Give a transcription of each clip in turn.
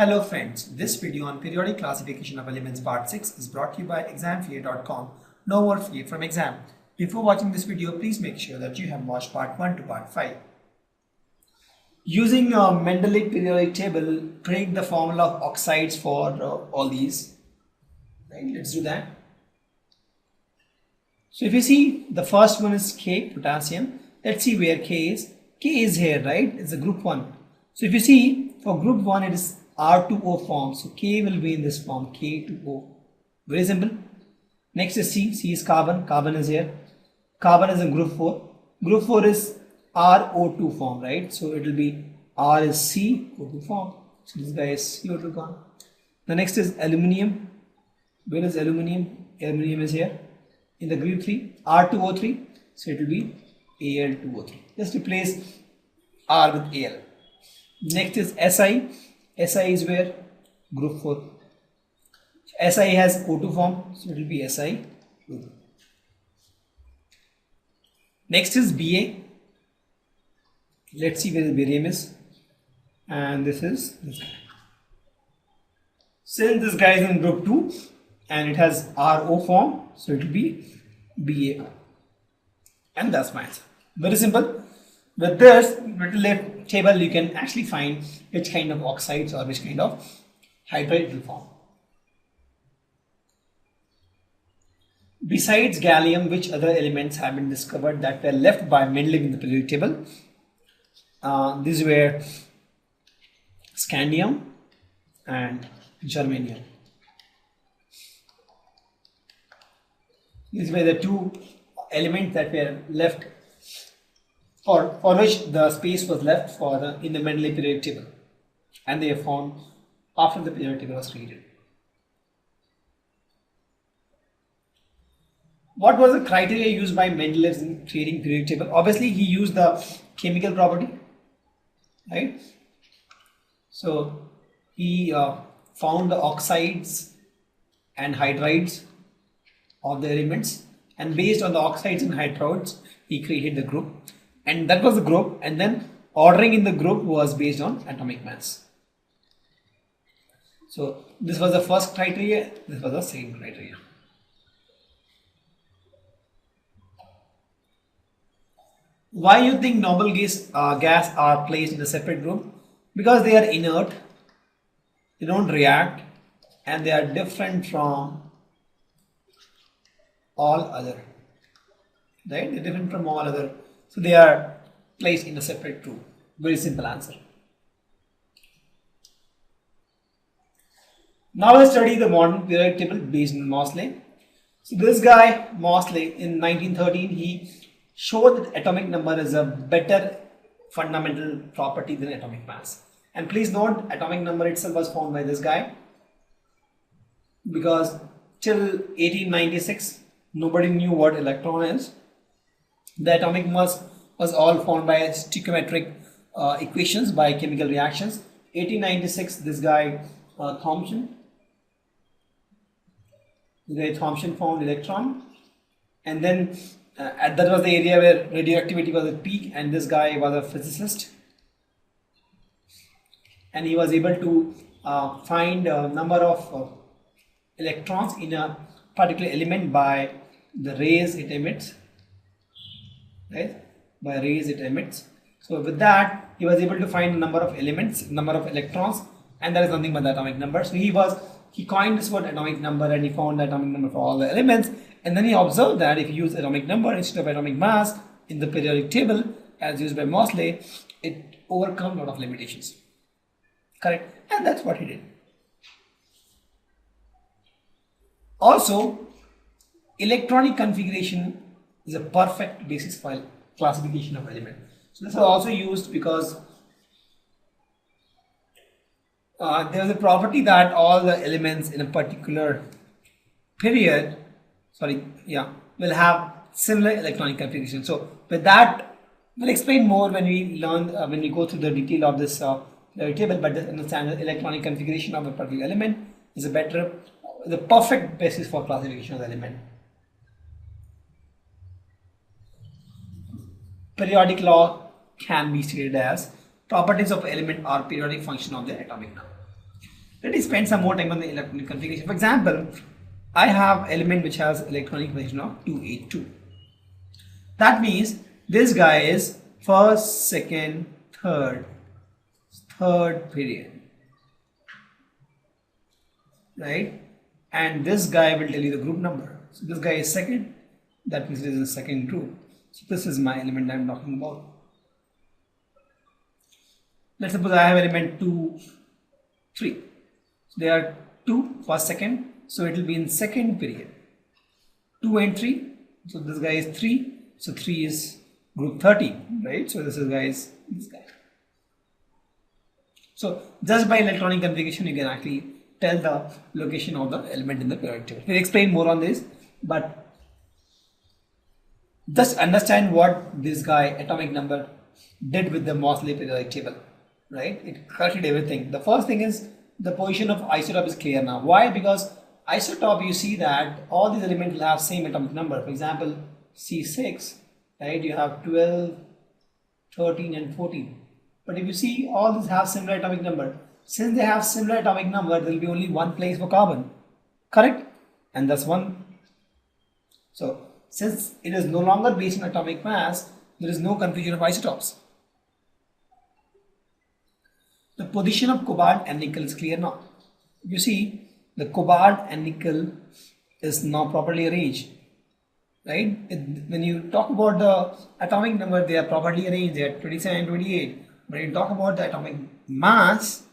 Hello friends, this video on periodic classification of elements part 6 is brought to you by examfear.com. No more fear from exam. Before watching this video, please make sure that you have watched part 1 to part 5. Using a Mendeleev periodic table, predict the formula of oxides for all these. Right, let's do that. So if you see, the first one is K, potassium. Let's see where K is. K is here, right? It's a group 1. So if you see, for group 1 it is R2O form. So K will be in this form, K2O. Very simple. Next is C. C is carbon. Carbon is here. Carbon is in group 4. Group 4 is RO2 form, right? So it will be R is C, O2 form. So this guy is CO2 gone. The next is aluminium. Where is aluminium? Aluminium is here. In the group 3, R2O3. So it will be Al2O3. Just replace R with Al. Next is Si. Si is where? Group 4. Si has O2 form, so it will be Si. Next is Ba. Let's see where the barium is. And this is this guy. Since this guy is in group 2 and it has RO form, so it will be Ba. And that's my answer. Very simple. With this Mendeleev table, you can actually find which kind of oxides or which kind of hydride it will form. Besides gallium, which other elements have been discovered that were left by Mendeleev in the periodic table? These were scandium and germanium. These were the two elements that were left for which the space was left for in the Mendeleev periodic table, and they are found after the periodic table was created. What was the criteria used by Mendeleev in creating periodic table? Obviously, he used the chemical property, right? So he found the oxides and hydrides of the elements, and based on the oxides and hydrides, he created the group. And that was the group, and then ordering in the group was based on atomic mass. So this was the first criteria, this was the second criteria. Why you think noble gas are placed in a separate group? Because they are inert, they don't react, and they are different from all other. Right? They're different from all other. So they are placed in a separate group. Very simple answer. Now let's study the modern periodic table based on Moseley. So this guy, Moseley, in 1913, he showed that atomic number is a better fundamental property than atomic mass. And please note, atomic number itself was found by this guy, because till 1896, nobody knew what electron is. The atomic mass was all found by stoichiometric equations by chemical reactions. 1896, this guy Thomson found electron, and then that was the area where radioactivity was at peak, and this guy was a physicist, and he was able to find a number of electrons in a particular element by the rays it emits. Right? By rays it emits. So with that, he was able to find a number of elements, number of electrons, and that is nothing but the atomic number. So he coined this word atomic number, and he found the atomic number for all the elements, and then he observed that if you use atomic number instead of atomic mass in the periodic table as used by Moseley, it overcomes a lot of limitations. Correct? And that's what he did. Also, electronic configuration is a perfect basis for classification of element. So this was also used because there was a property that all the elements in a particular period, will have similar electronic configuration. So with that, we'll explain more when we learn when we go through the detail of this table. But just understand the electronic configuration of a particular element is the perfect basis for classification of the element. Periodic law can be stated as properties of element are periodic function of their atomic number. Let me spend some more time on the electronic configuration. For example, I have element which has electronic position of 282. That means this guy is first, second, third period, right? And this guy will tell you the group number. So this guy is second, that means it is the second group. So this is my element I am talking about. Let's suppose I have element 2, 3. So there are 2 first, second, so it will be in second period. 2 and 3, so this guy is 3, so 3 is group 30, right? So this guy is this guy. So just by electronic configuration you can actually tell the location of the element in the periodic table. We'll explain more on this, but just understand what this guy atomic number did with the Moseley periodic table, right? It corrected everything. The first thing is the position of isotope is clear now. Why? Because isotope, you see that all these elements will have same atomic number. For example, C6, right? You have 12, 13 and 14. But if you see all these have similar atomic number, since they have similar atomic number, there will be only one place for carbon, correct? And that's one. So since it is no longer based on atomic mass, there is no confusion of isotopes. The position of cobalt and nickel is clear now. You see, the cobalt and nickel is now properly arranged, right? When you talk about the atomic number, they are properly arranged. They are 27 and 28. When you talk about the atomic mass,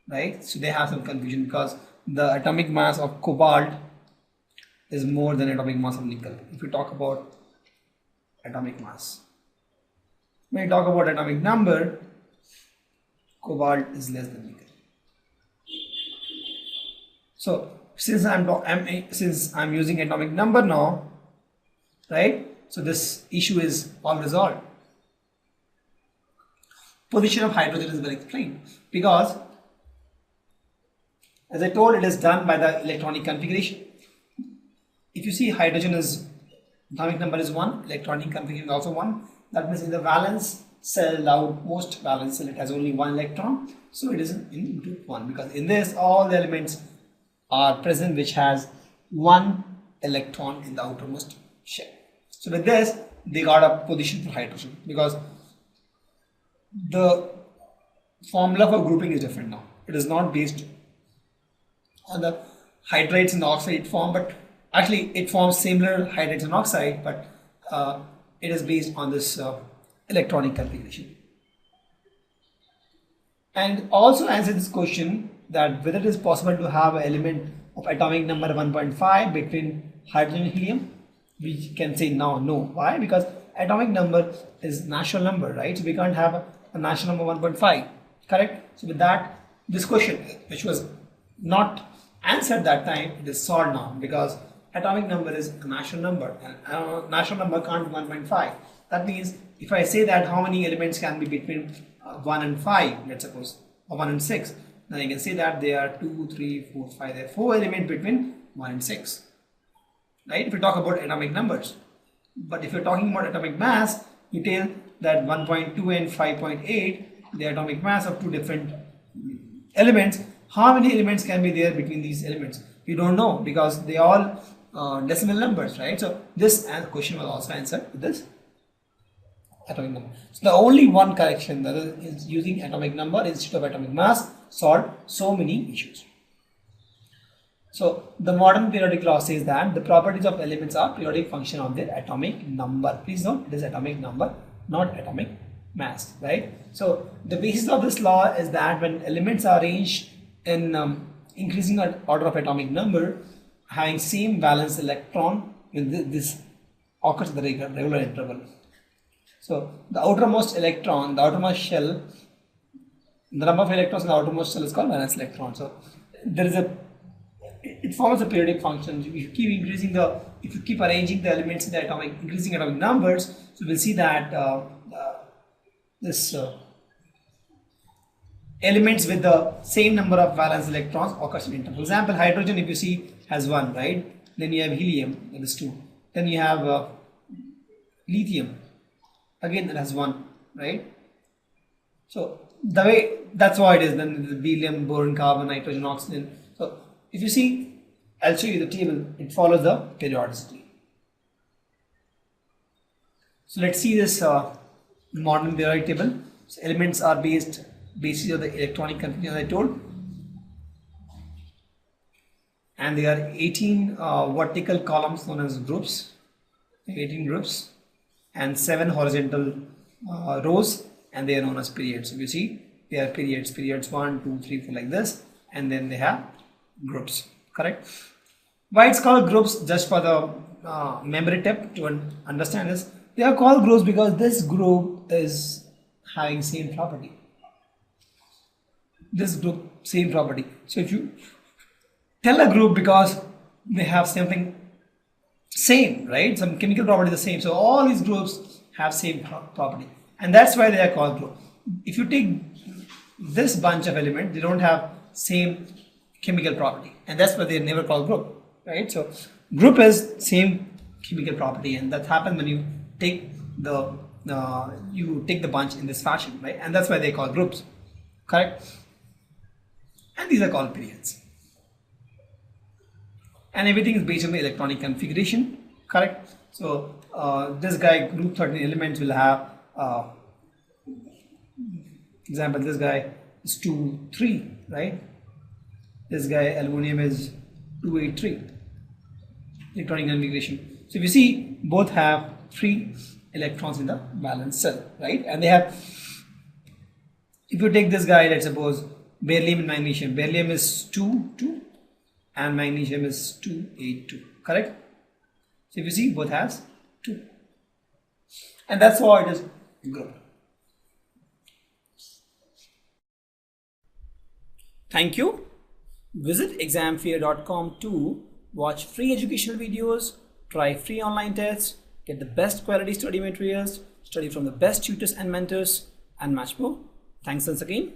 right? So they have some confusion because the atomic mass of cobalt is more than atomic mass of nickel. If you talk about atomic mass, when you talk about atomic number, cobalt is less than nickel. So since I'm using atomic number now, right? So this issue is all resolved. Position of hydrogen is well explained because, as I told, it is done by the electronic configuration. If you see hydrogen is atomic number is 1, electronic configuration is also 1. That means in the valence cell, the outmost valence cell, it has only 1 electron. So it is in group 1 because in this all the elements are present which has 1 electron in the outermost shell. So with this they got a position for hydrogen because the formula for grouping is different now. It is not based on the hydrates and the oxide form, but actually it forms similar hydrates and oxide, but it is based on this electronic configuration. And also answer this question that whether it is possible to have an element of atomic number 1.5 between hydrogen and helium. We can say no. Why? Because atomic number is natural number, right? So we can't have a natural number 1.5, correct? So with that, this question, which was not answered that time, it is solved now because atomic number is a natural number and natural number can't be 1.5. That means if I say that how many elements can be between 1 and 5, let's suppose, or 1 and 6, then I can say that there are 2, 3, 4, 5, there are 4 elements between 1 and 6, right? If we talk about atomic numbers. But if you're talking about atomic mass, you tell that 1.2 and 5.8, the atomic mass of two different elements. How many elements can be there between these elements? You don't know because they all decimal numbers, right? So this question was also answered with this atomic number. So the only one correction that is using atomic number instead of atomic mass solved so many issues. So the modern periodic law says that the properties of elements are periodic function of their atomic number. Please note, it is atomic number, not atomic mass, right? So the basis of this law is that when elements are arranged in increasing order of atomic number, having same valence electron, this occurs at the regular interval. So the outermost electron, the outermost shell, the number of electrons in the outermost shell is called valence electron. So there is it follows a periodic function. If you keep increasing if you keep arranging the elements in the increasing atomic numbers, so we'll see that this elements with the same number of valence electrons occurs in interval. For example, hydrogen, if you see, has 1, right? Then you have helium, that is 2. Then you have lithium, again that has 1, right? So the way, that's why it is. Then the helium, boron, carbon, nitrogen, oxygen. So if you see, I'll show you the table. It follows the periodicity. So let's see this modern periodic table. So elements are basis of the electronic configuration, as I told, and there are 18 vertical columns known as groups, 18 groups, and 7 horizontal rows, and they are known as periods. So you see, they are periods 1, 2, 3, 4 like this, and then they have groups. Correct? Why it's called groups? Just for the memory tip to understand this, they are called groups because this group is having same property. This group same property. So if you tell a group because they have something same, right? Some chemical property the same. So all these groups have same property, and that's why they are called group. If you take this bunch of elements, they don't have same chemical property, and that's why they are never called group, right? So group is same chemical property, and that happens when you take the bunch in this fashion, right? And that's why they call groups. Correct? And these are called periods. And everything is based on the electronic configuration. Correct? So this guy, group 13 elements will have example, this guy is 2, 3, right? This guy aluminum is 283 electronic configuration. So if you see, both have 3 electrons in the valence shell, right? And they have, if you take this guy, let's suppose beryllium and magnesium. Beryllium is 2, 2, and magnesium is 2, 8, 2. Correct? So if you see, both has 2, and that's why it is group. Thank you. Visit examfear.com to watch free educational videos, try free online tests, get the best quality study materials, study from the best tutors and mentors, and much more. Thanks once again.